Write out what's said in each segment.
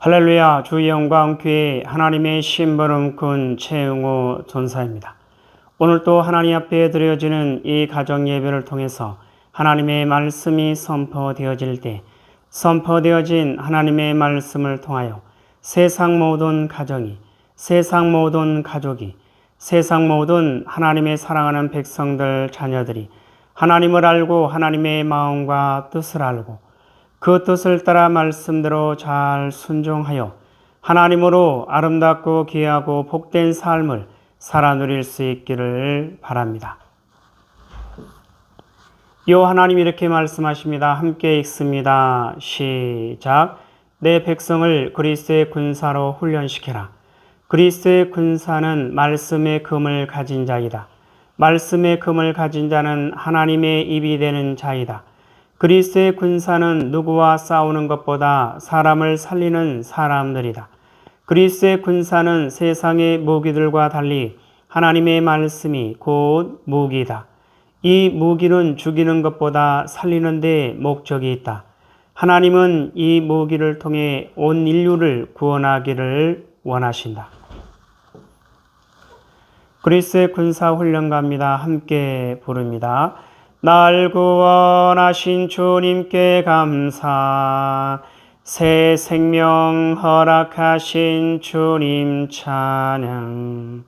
할렐루야. 주의 영광 교회 하나님의 심부름꾼 최응호 전사입니다. 오늘 또 하나님 앞에 드려지는 이 가정 예배를 통해서 하나님의 말씀이 선포되어질 때 선포되어진 하나님의 말씀을 통하여 세상 모든 가정이, 세상 모든 가족이, 세상 모든 하나님의 사랑하는 백성들 자녀들이 하나님을 알고 하나님의 마음과 뜻을 알고 그 뜻을 따라 말씀대로 잘 순종하여 하나님으로 아름답고 귀하고 복된 삶을 살아 누릴 수 있기를 바랍니다. 요 하나님 이렇게 말씀하십니다. 함께 읽습니다. 시작. 내 백성을 그리스도의 군사로 훈련시켜라. 그리스도의 군사는 말씀의 금을 가진 자이다. 말씀의 금을 가진 자는 하나님의 입이 되는 자이다. 그리스도의 군사는 누구와 싸우는 것보다 사람을 살리는 사람들이다. 그리스도의 군사는 세상의 무기들과 달리 하나님의 말씀이 곧 무기이다. 이 무기는 죽이는 것보다 살리는 데 목적이 있다. 하나님은 이 무기를 통해 온 인류를 구원하기를 원하신다. 그리스도의 군사 훈련가입니다. 함께 부릅니다. 날 구원하신 주님께 감사, 새 생명 허락하신 주님 찬양,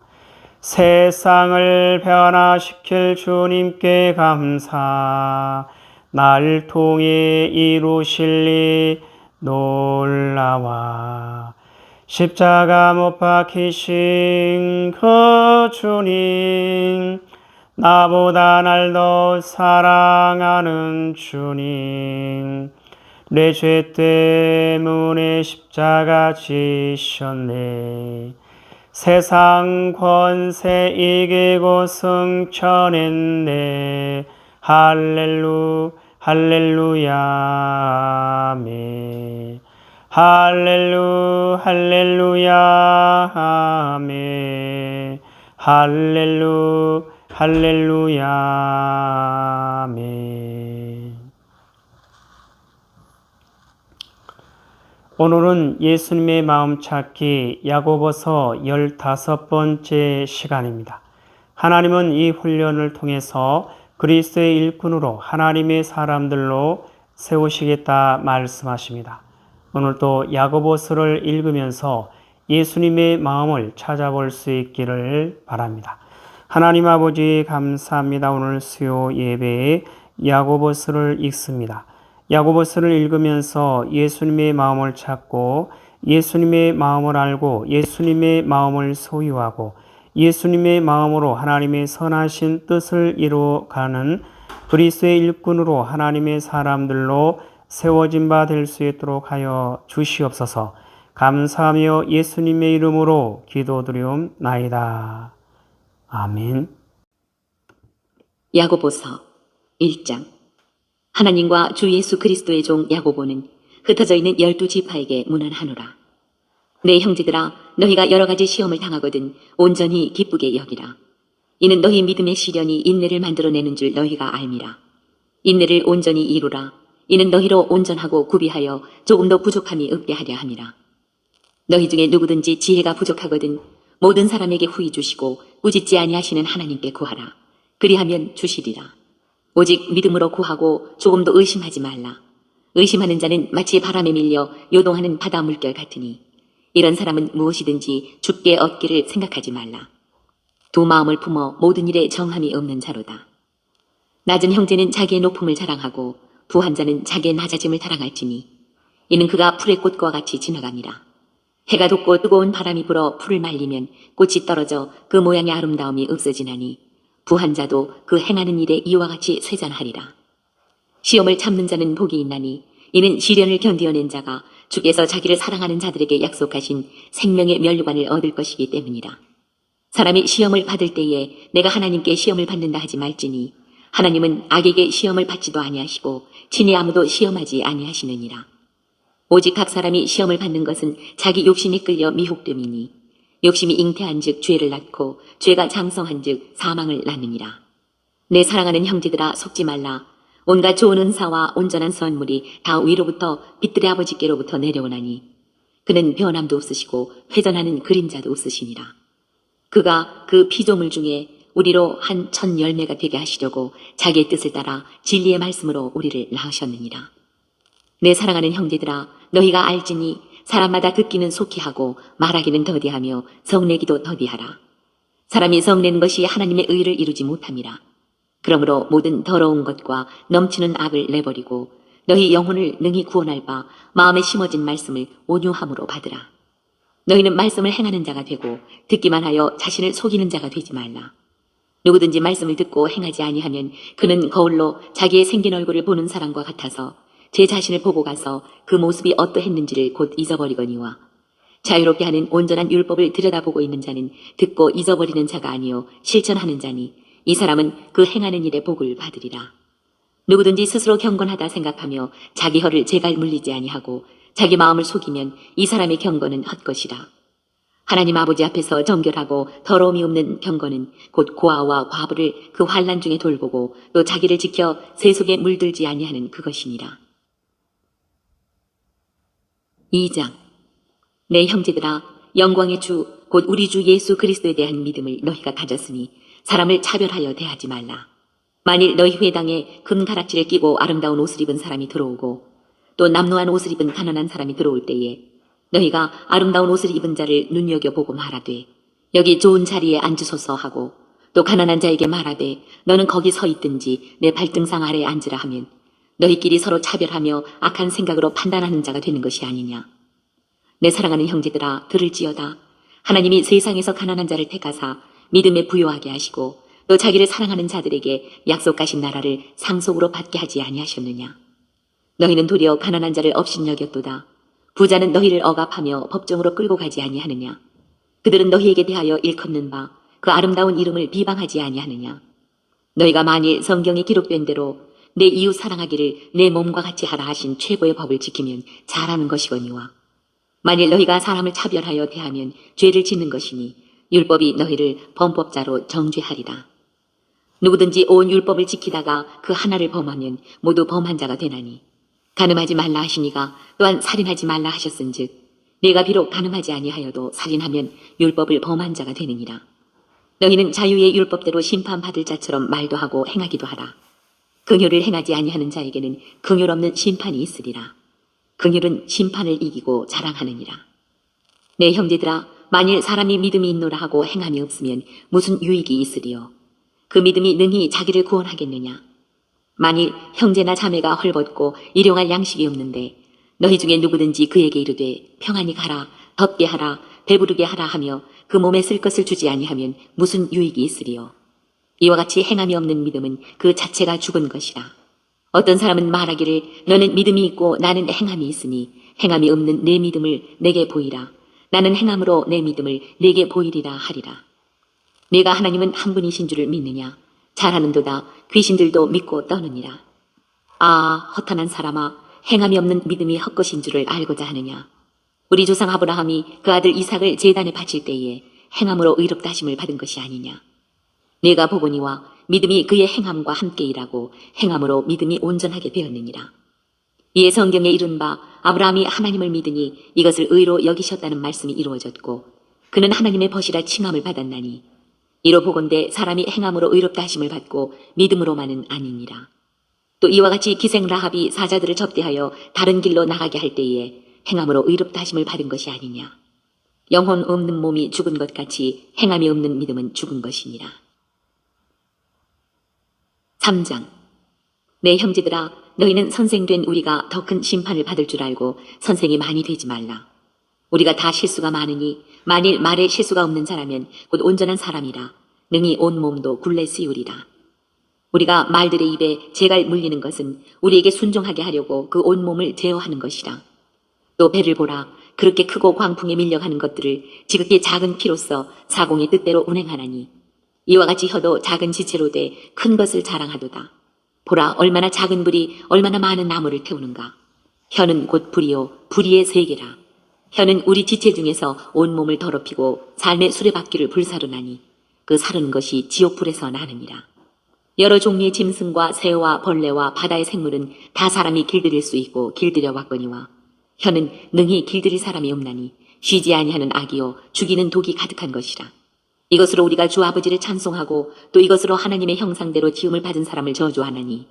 세상을 변화시킬 주님께 감사, 날 통해 이루실 일 놀라와. 십자가 못 박히신 그 주님, 나보다 날 더 사랑하는 주님, 내 죄 때문에 십자가 지셨네. 세상 권세 이기고 승천했네. 할렐루야 아멘. 할렐루야 아멘. 할렐루야 아멘. 오늘은 예수님의 마음 찾기 야고보서 15번째 시간입니다. 하나님은 이 훈련을 통해서 그리스도의 일꾼으로 하나님의 사람들로 세우시겠다 말씀하십니다. 오늘도 야고보서를 읽으면서 예수님의 마음을 찾아볼 수 있기를 바랍니다. 하나님 아버지 감사합니다. 오늘 수요 예배에 야고보서를 읽습니다. 야고보서를 읽으면서 예수님의 마음을 찾고 예수님의 마음을 알고 예수님의 마음을 소유하고 예수님의 마음으로 하나님의 선하신 뜻을 이루어가는 그리스도의 일꾼으로 하나님의 사람들로 세워진 바 될 수 있도록 하여 주시옵소서. 감사하며 예수님의 이름으로 기도드리옵나이다. 아멘. 야고보서 1장. 하나님과 주 예수 그리스도의 종 야고보는 흩어져 있는 12지파에게 문안하노라. 내 형제들아, 너희가 여러 가지 시험을 당하거든 온전히 기쁘게 여기라. 이는 너희 믿음의 시련이 인내를 만들어내는 줄 너희가 알미라. 인내를 온전히 이루라. 이는 너희로 온전하고 구비하여 조금도 부족함이 없게 하려 함이라. 너희 중에 누구든지 지혜가 부족하거든 모든 사람에게 후히 주시고 꾸짖지 아니하시는 하나님께 구하라. 그리하면 주시리라. 오직 믿음으로 구하고 조금도 의심하지 말라. 의심하는 자는 마치 바람에 밀려 요동하는 바다 물결 같으니 이런 사람은 무엇이든지 죽게 얻기를 생각하지 말라. 두 마음을 품어 모든 일에 정함이 없는 자로다. 낮은 형제는 자기의 높음을 자랑하고 부한 자는 자기의 낮아짐을 자랑할지니 이는 그가 풀의 꽃과 같이 지나갑니다. 해가 돋고 뜨거운 바람이 불어 풀을 말리면 꽃이 떨어져 그 모양의 아름다움이 없어지나니 부한 자도 그 행하는 일에 이와 같이 쇠잔하리라. 시험을 참는 자는 복이 있나니 이는 시련을 견디어낸 자가 주께서 자기를 사랑하는 자들에게 약속하신 생명의 면류관을 얻을 것이기 때문이라. 사람이 시험을 받을 때에 내가 하나님께 시험을 받는다 하지 말지니 하나님은 악에게 시험을 받지도 아니하시고 친히 아무도 시험하지 아니하시느니라. 오직 각 사람이 시험을 받는 것은 자기 욕심이 끌려 미혹됨이니 욕심이 잉태한 즉 죄를 낳고 죄가 장성한 즉 사망을 낳느니라. 내 사랑하는 형제들아, 속지 말라. 온갖 좋은 은사와 온전한 선물이 다 위로부터 빛들의 아버지께로부터 내려오나니 그는 변함도 없으시고 회전하는 그림자도 없으시니라. 그가 그 피조물 중에 우리로 한 천 열매가 되게 하시려고 자기의 뜻을 따라 진리의 말씀으로 우리를 낳으셨느니라. 내 사랑하는 형제들아, 너희가 알지니 사람마다 듣기는 속히 하고 말하기는 더디하며 성내기도 더디하라. 사람이 성내는 것이 하나님의 의를 이루지 못함이라. 그러므로 모든 더러운 것과 넘치는 악을 내버리고 너희 영혼을 능히 구원할 바 마음에 심어진 말씀을 온유함으로 받으라. 너희는 말씀을 행하는 자가 되고 듣기만 하여 자신을 속이는 자가 되지 말라. 누구든지 말씀을 듣고 행하지 아니하면 그는 거울로 자기의 생긴 얼굴을 보는 사람과 같아서 제 자신을 보고 가서 그 모습이 어떠했는지를 곧 잊어버리거니와 자유롭게 하는 온전한 율법을 들여다보고 있는 자는 듣고 잊어버리는 자가 아니요 실천하는 자니 이 사람은 그 행하는 일에 복을 받으리라. 누구든지 스스로 경건하다 생각하며 자기 혀를 제갈 물리지 아니하고 자기 마음을 속이면 이 사람의 경건은 헛것이라. 하나님 아버지 앞에서 정결하고 더러움이 없는 경건은 곧 고아와 과부를 그 환난 중에 돌보고 또 자기를 지켜 세속에 물들지 아니하는 그것이니라. 2장. 내 형제들아, 영광의 주 곧 우리 주 예수 그리스도에 대한 믿음을 너희가 가졌으니 사람을 차별하여 대하지 말라. 만일 너희 회당에 금가락지를 끼고 아름다운 옷을 입은 사람이 들어오고 또 남루한 옷을 입은 가난한 사람이 들어올 때에 너희가 아름다운 옷을 입은 자를 눈여겨보고 말하되 여기 좋은 자리에 앉으소서 하고 또 가난한 자에게 말하되 너는 거기 서 있든지 내 발등상 아래에 앉으라 하면 너희끼리 서로 차별하며 악한 생각으로 판단하는 자가 되는 것이 아니냐. 내 사랑하는 형제들아, 들을지어다. 하나님이 세상에서 가난한 자를 택하사 믿음에 부요하게 하시고 또 자기를 사랑하는 자들에게 약속하신 나라를 상속으로 받게 하지 아니하셨느냐. 너희는 도리어 가난한 자를 업신여겼도다. 부자는 너희를 억압하며 법정으로 끌고 가지 아니하느냐. 그들은 너희에게 대하여 일컫는 바 그 아름다운 이름을 비방하지 아니하느냐. 너희가 만일 성경에 기록된 대로 내 이웃 사랑하기를 내 몸과 같이 하라 하신 최고의 법을 지키면 잘하는 것이거니와 만일 너희가 사람을 차별하여 대하면 죄를 짓는 것이니 율법이 너희를 범법자로 정죄하리라. 누구든지 온 율법을 지키다가 그 하나를 범하면 모두 범한 자가 되나니 간음하지 말라 하시니가 또한 살인하지 말라 하셨은즉 네가 비록 간음하지 아니하여도 살인하면 율법을 범한 자가 되느니라. 너희는 자유의 율법대로 심판받을 자처럼 말도 하고 행하기도 하라. 긍휼을 행하지 아니하는 자에게는 긍휼 없는 심판이 있으리라. 긍휼은 심판을 이기고 자랑하느니라. 내 형제들아, 만일 사람이 믿음이 있노라 하고 행함이 없으면 무슨 유익이 있으리요. 그 믿음이 능히 자기를 구원하겠느냐. 만일 형제나 자매가 헐벗고 일용할 양식이 없는데 너희 중에 누구든지 그에게 이르되 평안히 가라, 덥게 하라, 배부르게 하라 하며 그 몸에 쓸 것을 주지 아니하면 무슨 유익이 있으리요. 이와 같이 행함이 없는 믿음은 그 자체가 죽은 것이라. 어떤 사람은 말하기를 너는 믿음이 있고 나는 행함이 있으니 행함이 없는 내 믿음을 내게 보이라. 나는 행함으로 내 믿음을 내게 보이리라 하리라. 네가 하나님은 한 분이신 줄을 믿느냐. 잘하는도다 귀신들도 믿고 떠느니라. 아, 허탄한 사람아, 행함이 없는 믿음이 헛것인 줄을 알고자 하느냐. 우리 조상 아브라함이 그 아들 이삭을 제단에 바칠 때에 행함으로 의롭다 하심을 받은 것이 아니냐. 네가 보거니와 믿음이 그의 행함과 함께 일하고 행함으로 믿음이 온전하게 되었느니라. 이에 성경에 이른 바 아브라함이 하나님을 믿으니 이것을 의로 여기셨다는 말씀이 이루어졌고 그는 하나님의 벗이라 칭함을 받았나니 이로 보건대 사람이 행함으로 의롭다 하심을 받고 믿음으로만은 아니니라. 또 이와 같이 기생 라합이 사자들을 접대하여 다른 길로 나가게 할 때에 행함으로 의롭다 하심을 받은 것이 아니냐. 영혼 없는 몸이 죽은 것 같이 행함이 없는 믿음은 죽은 것이니라. 3장. 내 형제들아, 너희는 선생된 우리가 더 큰 심판을 받을 줄 알고 선생이 많이 되지 말라. 우리가 다 실수가 많으니 만일 말에 실수가 없는 사람은 곧 온전한 사람이라 능히 온 몸도 굴레 씌우리라. 우리가 말들의 입에 재갈 물리는 것은 우리에게 순종하게 하려고 그 온 몸을 제어하는 것이라. 또 배를 보라. 그렇게 크고 광풍에 밀려가는 것들을 지극히 작은 피로써 사공의 뜻대로 운행하나니 이와 같이 혀도 작은 지체로 돼 큰 것을 자랑하도다. 보라, 얼마나 작은 불이 얼마나 많은 나무를 태우는가. 혀는 곧 불이요 불의의 세계라. 혀는 우리 지체 중에서 온 몸을 더럽히고 삶의 수레바퀴를 불사르나니 그 사르는 것이 지옥불에서 나느니라. 여러 종류의 짐승과 새와 벌레와 바다의 생물은 다 사람이 길들일 수 있고 길들여 왔거니와 혀는 능히 길들일 사람이 없나니 쉬지 아니하는 악이요 죽이는 독이 가득한 것이라. 이것으로 우리가 주 아버지를 찬송하고 또 이것으로 하나님의 형상대로 지음을 받은 사람을 저주하나니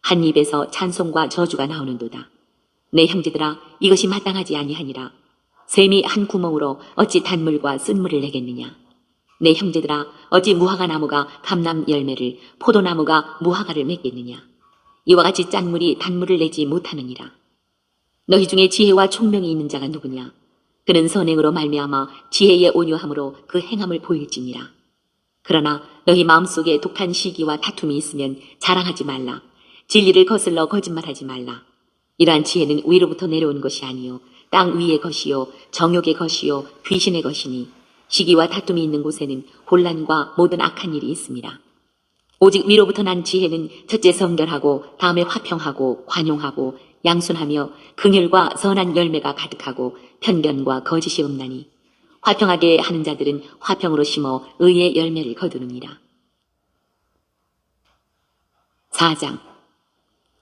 한 입에서 찬송과 저주가 나오는도다. 내 형제들아, 이것이 마땅하지 아니하니라. 샘이 한 구멍으로 어찌 단물과 쓴물을 내겠느냐. 내 형제들아, 어찌 무화과 나무가 감람 열매를, 포도나무가 무화과를 맺겠느냐. 이와 같이 짠물이 단물을 내지 못하느니라. 너희 중에 지혜와 총명이 있는 자가 누구냐. 그는 선행으로 말미암아 지혜의 온유함으로 그 행함을 보일지니라. 그러나 너희 마음속에 독한 시기와 다툼이 있으면 자랑하지 말라. 진리를 거슬러 거짓말하지 말라. 이러한 지혜는 위로부터 내려온 것이 아니요 땅 위의 것이요 정욕의 것이요 귀신의 것이니 시기와 다툼이 있는 곳에는 혼란과 모든 악한 일이 있습니다. 오직 위로부터 난 지혜는 첫째 성결하고 다음에 화평하고 관용하고 양순하며 긍휼과 선한 열매가 가득하고 편견과 거짓이 없나니 화평하게 하는 자들은 화평으로 심어 의의 열매를 거두느니라. 4장.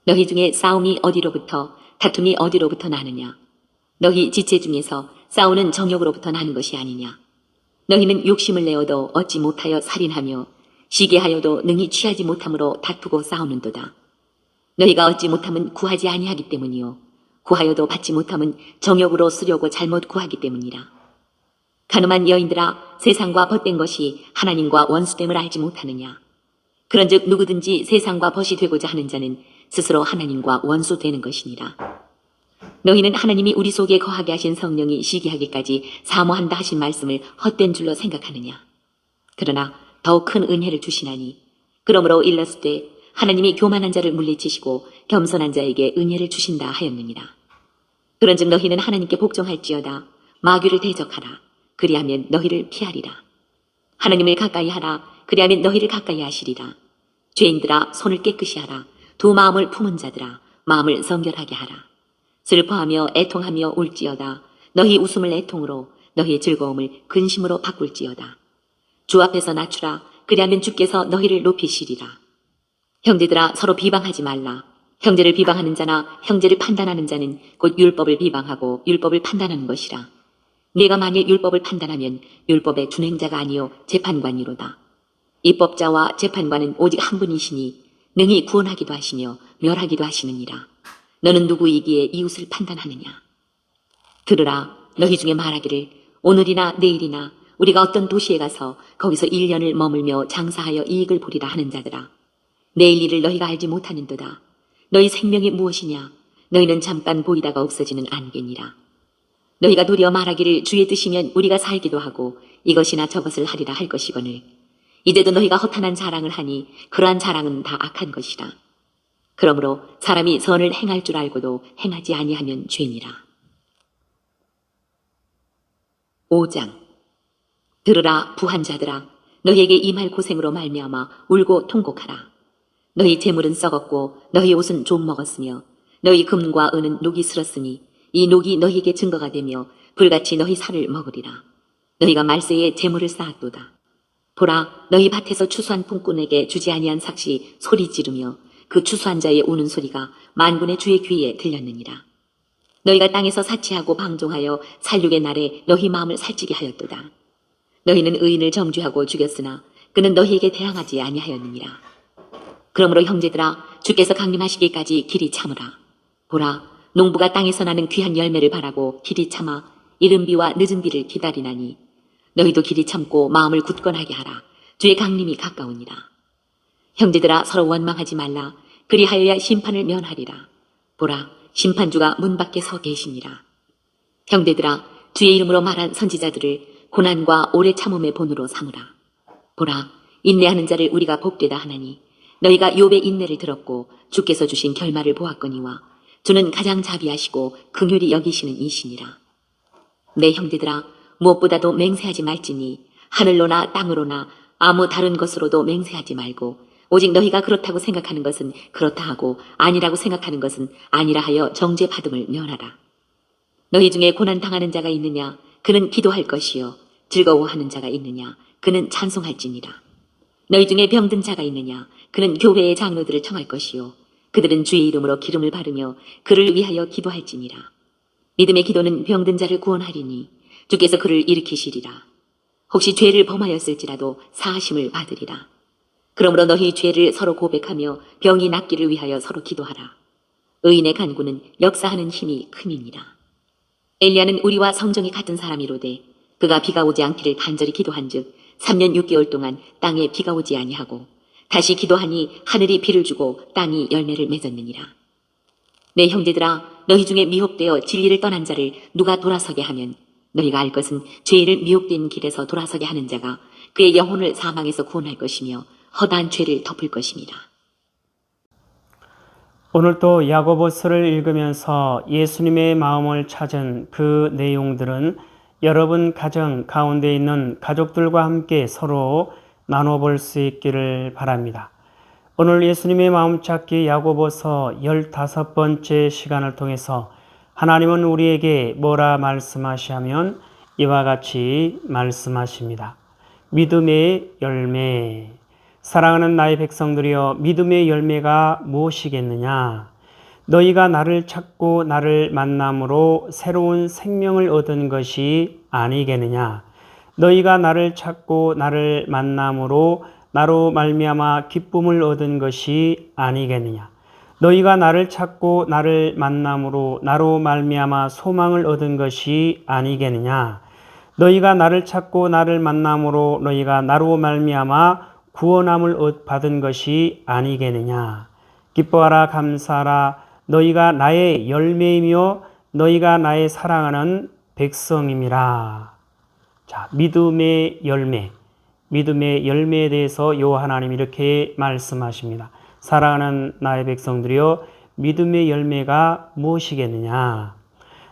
너희 중에 싸움이 어디로부터 다툼이 어디로부터 나느냐. 너희 지체 중에서 싸우는 정욕으로부터 나는 것이 아니냐. 너희는 욕심을 내어도 얻지 못하여 살인하며 시기하여도 능히 취하지 못함으로 다투고 싸우는도다. 너희가 얻지 못함은 구하지 아니하기 때문이요 구하여도 받지 못함은 정욕으로 쓰려고 잘못 구하기 때문이라. 가늠한 여인들아, 세상과 벗된 것이 하나님과 원수됨을 알지 못하느냐. 그런즉 누구든지 세상과 벗이 되고자 하는 자는 스스로 하나님과 원수되는 것이니라. 너희는 하나님이 우리 속에 거하게 하신 성령이 시기하기까지 사모한다 하신 말씀을 헛된 줄로 생각하느냐. 그러나 더욱 큰 은혜를 주시나니 그러므로 일렀을 하나님이 교만한 자를 물리치시고 겸손한 자에게 은혜를 주신다 하였느니라. 그런즉 너희는 하나님께 복종할지어다. 마귀를 대적하라. 그리하면 너희를 피하리라. 하나님을 가까이 하라. 그리하면 너희를 가까이 하시리라. 죄인들아, 손을 깨끗이 하라. 두 마음을 품은 자들아, 마음을 성결하게 하라. 슬퍼하며 애통하며 울지어다. 너희 웃음을 애통으로, 너희의 즐거움을 근심으로 바꿀지어다. 주 앞에서 낮추라. 그리하면 주께서 너희를 높이시리라. 형제들아, 서로 비방하지 말라. 형제를 비방하는 자나 형제를 판단하는 자는 곧 율법을 비방하고 율법을 판단하는 것이라. 네가 만일 율법을 판단하면 율법의 준행자가 아니요 재판관이로다. 입법자와 재판관은 오직 한 분이시니 능히 구원하기도 하시며 멸하기도 하시느니라. 너는 누구이기에 이웃을 판단하느냐. 들으라. 너희 중에 말하기를 오늘이나 내일이나 우리가 어떤 도시에 가서 거기서 1년을 머물며 장사하여 이익을 보리라 하는 자들아. 내일 일을 너희가 알지 못하는도다. 너희 생명이 무엇이냐. 너희는 잠깐 보이다가 없어지는 안개니라. 너희가 도리어 말하기를 주의 뜻이면 우리가 살기도 하고 이것이나 저것을 하리라 할 것이거늘 이제도 너희가 허탄한 자랑을 하니 그러한 자랑은 다 악한 것이라. 그러므로 사람이 선을 행할 줄 알고도 행하지 아니하면 죄니라. 5장. 들으라 부한 자들아, 너희에게 임할 고생으로 말미암아 울고 통곡하라. 너희 재물은 썩었고 너희 옷은 좀 먹었으며 너희 금과 은은 녹이 슬었으니 이 녹이 너희에게 증거가 되며 불같이 너희 살을 먹으리라. 너희가 말세에 재물을 쌓았도다. 보라, 너희 밭에서 추수한 품꾼에게 주지 아니한 삭시 소리 지르며 그 추수한 자의 우는 소리가 만군의 주의 귀에 들렸느니라. 너희가 땅에서 사치하고 방종하여 살육의 날에 너희 마음을 살찌게 하였도다. 너희는 의인을 정죄하고 죽였으나 그는 너희에게 대항하지 아니하였느니라. 그러므로 형제들아, 주께서 강림하시기까지 길이 참으라. 보라, 농부가 땅에서 나는 귀한 열매를 바라고 길이 참아 이른 비와 늦은 비를 기다리나니 너희도 길이 참고 마음을 굳건하게 하라. 주의 강림이 가까우니라. 형제들아, 서로 원망하지 말라. 그리하여야 심판을 면하리라. 보라, 심판주가 문 밖에 서 계시니라. 형제들아, 주의 이름으로 말한 선지자들을 고난과 오래 참음의 본으로 삼으라. 보라, 인내하는 자를 우리가 복되다 하나니 너희가 욥의 인내를 들었고 주께서 주신 결말을 보았거니와 주는 가장 자비하시고 긍휼히 여기시는 이시니라. 내 형제들아, 무엇보다도 맹세하지 말지니 하늘로나 땅으로나 아무 다른 것으로도 맹세하지 말고 오직 너희가 그렇다고 생각하는 것은 그렇다 하고 아니라고 생각하는 것은 아니라 하여 정죄받음을 면하라. 너희 중에 고난당하는 자가 있느냐? 그는 기도할 것이요. 즐거워하는 자가 있느냐? 그는 찬송할지니라. 너희 중에 병든 자가 있느냐? 그는 교회의 장로들을 청할 것이요. 그들은 주의 이름으로 기름을 바르며 그를 위하여 기도할지니라. 믿음의 기도는 병든 자를 구원하리니 주께서 그를 일으키시리라. 혹시 죄를 범하였을지라도 사하심을 받으리라. 그러므로 너희 죄를 서로 고백하며 병이 낫기를 위하여 서로 기도하라. 의인의 간구는 역사하는 힘이 큼이니라. 엘리야는 우리와 성정이 같은 사람이로되 그가 비가 오지 않기를 간절히 기도한즉 3년 6개월 동안 땅에 비가 오지 아니하고 다시 기도하니 하늘이 비를 주고 땅이 열매를 맺었느니라. 내 형제들아, 너희 중에 미혹되어 진리를 떠난 자를 누가 돌아서게 하면 너희가 알 것은 죄를 미혹된 길에서 돌아서게 하는 자가 그의 영혼을 사망에서 구원할 것이며 허다한 죄를 덮을 것입니다. 오늘 또 야고보서를 읽으면서 예수님의 마음을 찾은 그 내용들은 여러분 가정 가운데 있는 가족들과 함께 서로 나눠볼 수 있기를 바랍니다. 오늘 예수님의 마음 찾기 야고보서 15번째 시간을 통해서 하나님은 우리에게 뭐라 말씀하시냐면 이와 같이 말씀하십니다. 믿음의 열매. 사랑하는 나의 백성들이여, 믿음의 열매가 무엇이겠느냐? 너희가 나를 찾고 나를 만남으로 새로운 생명을 얻은 것이 아니겠느냐? 너희가 나를 찾고 나를 만남으로 나로 말미암아 기쁨을 얻은 것이 아니겠느냐? 너희가 나를 찾고 나를 만남으로 나로 말미암아 소망을 얻은 것이 아니겠느냐? 너희가 나를 찾고 나를 만남으로 너희가 나로 말미암아 구원함을 받은 것이 아니겠느냐? 기뻐하라 감사하라. 너희가 나의 열매이며 너희가 나의 사랑하는 백성임이라. 자, 믿음의 열매. 믿음의 열매에 대해서 요 하나님 이렇게 말씀하십니다. 사랑하는 나의 백성들이여, 믿음의 열매가 무엇이겠느냐?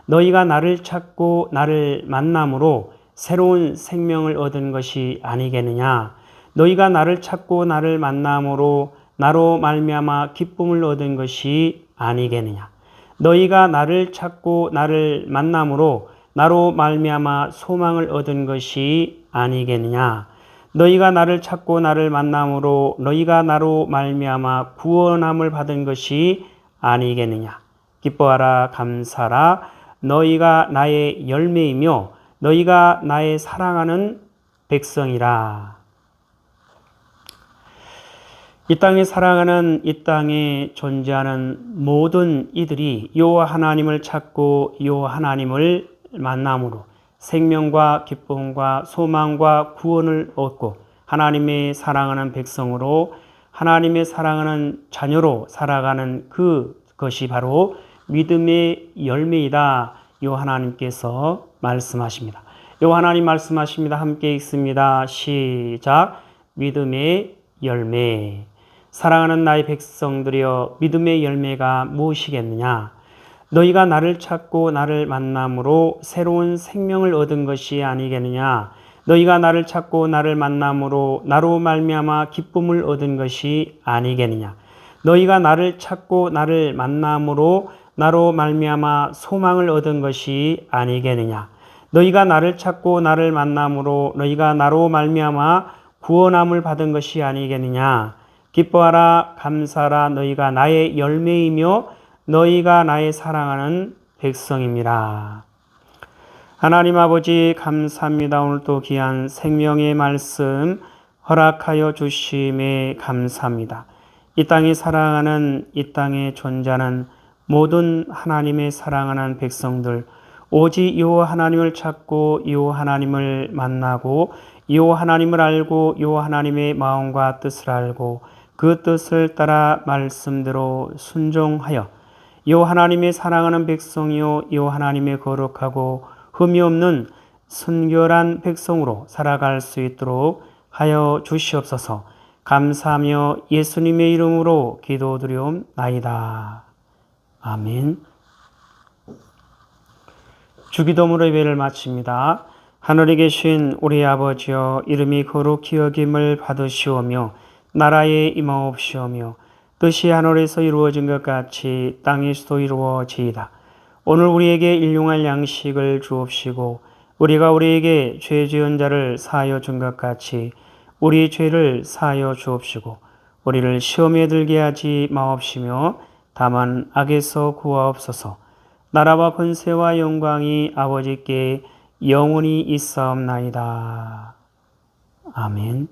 너희가 나를 찾고 나를 만남으로 새로운 생명을 얻은 것이 아니겠느냐? 너희가 나를 찾고 나를 만남으로 나로 말미암아 기쁨을 얻은 것이 아니겠느냐? 너희가 나를 찾고 나를 만남으로 나로 말미암아 소망을 얻은 것이 아니겠느냐? 너희가 나를 찾고 나를 만남으로 너희가 나로 말미암아 구원함을 받은 것이 아니겠느냐? 기뻐하라 감사하라. 너희가 나의 열매이며 너희가 나의 사랑하는 백성이라. 이 땅에 사랑하는, 이 땅에 존재하는 모든 이들이 요 하나님을 찾고 요 하나님을 만남으로 생명과 기쁨과 소망과 구원을 얻고 하나님의 사랑하는 백성으로, 하나님의 사랑하는 자녀로 살아가는 그것이 바로 믿음의 열매이다. 요 하나님께서 말씀하십니다. 요 하나님 말씀하십니다. 함께 읽습니다. 시작. 믿음의 열매. 사랑하는 나의 백성들이여, 믿음의 열매가 무엇이겠느냐? 너희가 나를 찾고 나를 만남으로 새로운 생명을 얻은 것이 아니겠느냐? 너희가 나를 찾고 나를 만남으로 나로 말미암아 기쁨을 얻은 것이 아니겠느냐? 너희가 나를 찾고 나를 만남으로 나로 말미암아 소망을 얻은 것이 아니겠느냐? 너희가 나를 찾고 나를 만남으로 너희가 나로 말미암아 구원함을 받은 것이 아니겠느냐? 기뻐하라 감사하라. 너희가 나의 열매이며 너희가 나의 사랑하는 백성입니다. 하나님 아버지 감사합니다. 오늘 또 귀한 생명의 말씀 허락하여 주심에 감사합니다. 이 땅에 사랑하는, 이 땅에 존재하는 모든 하나님의 사랑하는 백성들, 오직 요 하나님을 찾고 요 하나님을 만나고 요 하나님을 알고 요 하나님의 마음과 뜻을 알고 그 뜻을 따라 말씀대로 순종하여 요 하나님의 사랑하는 백성이요 요 하나님의 거룩하고 흠이 없는 순결한 백성으로 살아갈 수 있도록 하여 주시옵소서. 감사하며 예수님의 이름으로 기도드리옵나이다. 아멘. 주기도문으로 예배를 마칩니다. 하늘에 계신 우리 아버지여, 이름이 거룩히 여김을 받으시오며 나라에 임하옵시오며 뜻이 하늘에서 이루어진 것 같이 땅에서도 이루어지이다. 오늘 우리에게 일용할 양식을 주옵시고 우리가 우리에게 죄 지은 자를 사하여 준 것 같이 우리 죄를 사하여 주옵시고 우리를 시험에 들게 하지 마옵시며 다만 악에서 구하옵소서. 나라와 권세와 영광이 아버지께 영원히 있사옵나이다. 아멘.